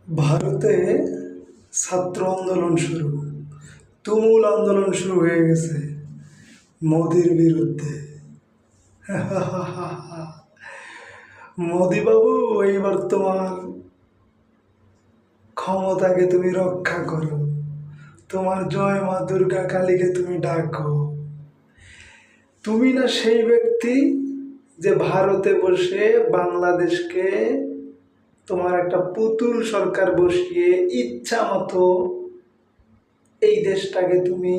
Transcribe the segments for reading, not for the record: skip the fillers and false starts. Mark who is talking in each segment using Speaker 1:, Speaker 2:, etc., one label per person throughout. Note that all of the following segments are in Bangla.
Speaker 1: ভারতে ছাত্র আন্দোলন শুরু, তুমুল আন্দোলন শুরু হয়ে গেছে মোদির বিরুদ্ধে। মোদি বাবু, এইবার তোমার ক্ষমতাকে তুমি রক্ষা করো, তোমার জয় মা দুর্গা কালীকে তুমি ডাকো। তুমি না সেই ব্যক্তি যে ভারতে বসে বাংলাদেশকে তোমার একটা পুতুল সরকার বসিয়ে ইচ্ছা মতো এই দেশটাকে তুমি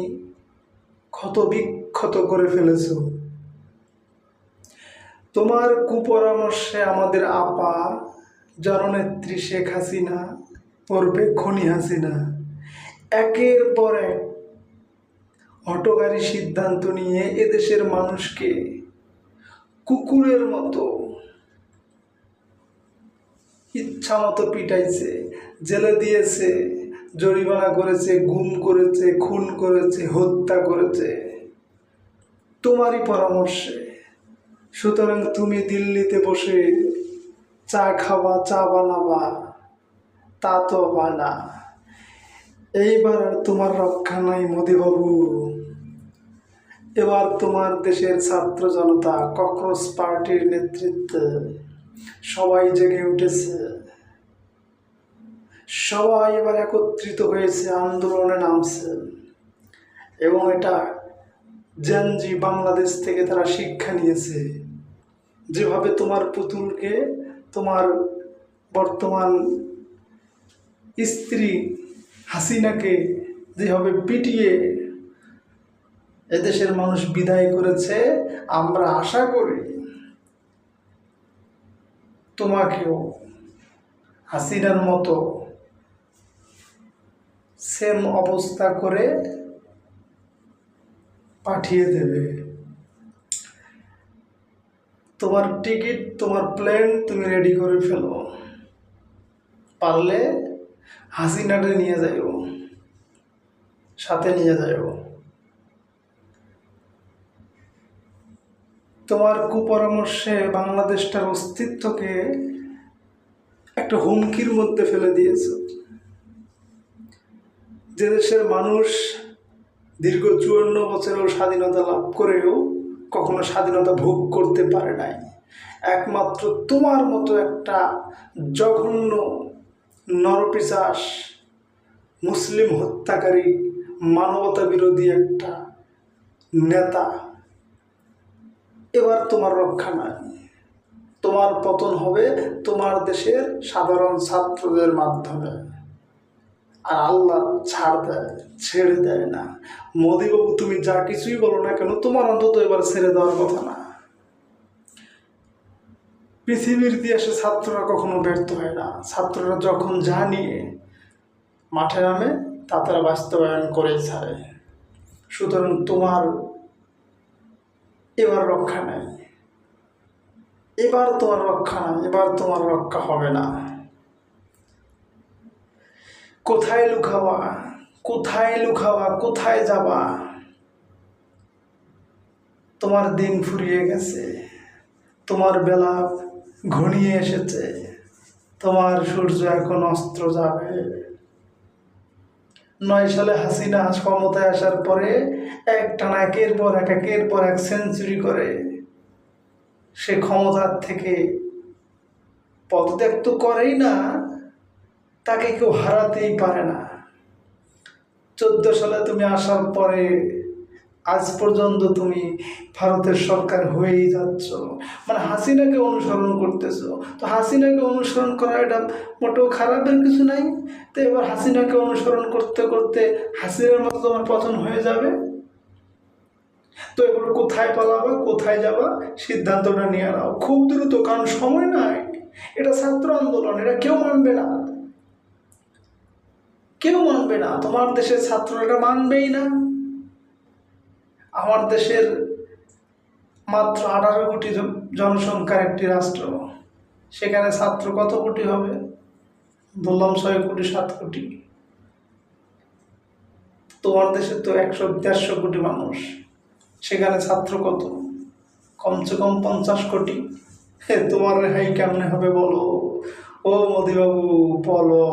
Speaker 1: ক্ষত বিক্ষত করে ফেলেছো। তোমার কুপরামর্শে আমাদের আপা জননেত্রী শেখ হাসিনা ওরফে খনি হাসিনা একের পর এক হঠকারী সিদ্ধান্ত নিয়ে এদেশের মানুষকে কুকুরের মতো ইচ্ছা মতো পিটাইছে, জেলে দিয়েছে, জরিমানা করেছে, গুম করেছে, খুন করেছে, হত্যা করেছে তোমারই পরামর্শে। সুতরাং তুমি দিল্লিতে বসে চা খাবা, চা বানাবা, তা তো বানা। এইবার আর তোমার রক্ষা নাই মোদিবাবু। এবার তোমার দেশের ছাত্র জনতা ককরোচ পার্টির নেতৃত্বে সবাই জেগে উঠেছে, সবাই এবার একত্রিত হয়েছে, আন্দোলনে নামছে। এবং এটা জেনজি বাংলাদেশ থেকে তারা শিক্ষা নিয়েছে। যেভাবে তোমার পুতুলকে, তোমার বর্তমান স্ত্রী হাসিনাকে যেভাবে পিটিয়ে এদেশের মানুষ বিদায় করেছে, আমরা আশা করি তোমাকেও হাসিনার মতো সেম অবস্থা করে পাঠিয়ে দেবে। তোমার টিকিট, তোমার প্লেন তুমি রেডি করে ফেলো, পারলে হাসিনাটা নিয়ে যাইও, সাথে নিয়ে যাইও। তোমার কুপরামর্শে বাংলাদেশটার অস্তিত্বকে একটা হুমকির মধ্যে ফেলে দিয়েছ। যে দেশের মানুষ দীর্ঘ 54 বছরেও স্বাধীনতা লাভ করেও কখনো স্বাধীনতা ভোগ করতে পারে নাই, একমাত্র তোমার মতো একটা জঘন্য নরপিশাচ, মুসলিম হত্যাকারী, মানবতা বিরোধী একটা নেতা। এবার তোমার রক্ষা নাই, তোমার পতন হবে তোমার দেশের সাধারণ ছাত্রদের মাধ্যমে। আর আল্লাহ ছাড় দেয়, ছেড়ে দেয় না। মোদিবাবু, তুমি যা কিছুই বলো না কেন, তোমার অন্তত এবার ছেড়ে দেওয়ার কথা না। পৃথিবীর ইতিহাসে ছাত্ররা কখনো ব্যর্থ হয় না। ছাত্ররা যখন যা নিয়ে মাঠে নামে তা তারা বাস্তবায়ন করেই ছাড়ে। সুতরাং তোমার এবার রক্ষা নেই, এবার তোমার রক্ষা নাই, এবার তোমার রক্ষা হবে না। কোথায় লুকাবা, কোথায় লুকাবা, কোথায় যাবা? তোমার দিন ফুরিয়ে গেছে, তোমার বেলা ঘনিয়ে এসেছে, তোমার সূর্য এখন অস্ত যাবে। 9 সালে হাসিনা ক্ষমতায় আসার পরে একটানা একের পর এক সেঞ্চুরি করে সে ক্ষমতার থেকে পদত্যাগ তো করেই না, তাকে কেউ হারাতেই পারে না। 14 সালে তুমি আসার পরে আজ পর্যন্ত তুমি ভারতের সরকার হয়েই যাচ্ছ, মানে হাসিনাকে অনুসরণ করতেছ। তো হাসিনাকে অনুসরণ করা এটা মোটেও খারাপের কিছু নাই। তো এবার হাসিনাকে অনুসরণ করতে করতে হাসিনার মতো তোমার পতন হয়ে যাবে। তো এবার কোথায় পালাবা, কোথায় যাবা, সিদ্ধান্তটা নিয়ে নাও খুব দ্রুত, কারণ সময় নাই। এটা ছাত্র আন্দোলন, এটা কেউ মানবে না, কেউ মানবে না। তোমার দেশের ছাত্ররা এটা মানবেই না। আমার দেশের মাত্র 18 কোটি জনসংখ্যার একটি রাষ্ট্র, সেখানে ছাত্র কত কোটি হবে? বললাম 6 কোটি 7 কোটি। তোমার দেশে তো 100-150 কোটি মানুষ, সেখানে ছাত্র কত? কমসে কম 50 কোটি। তোমার রেহাই কেমনে হবে বলো? ও মোদিবাবু বলো।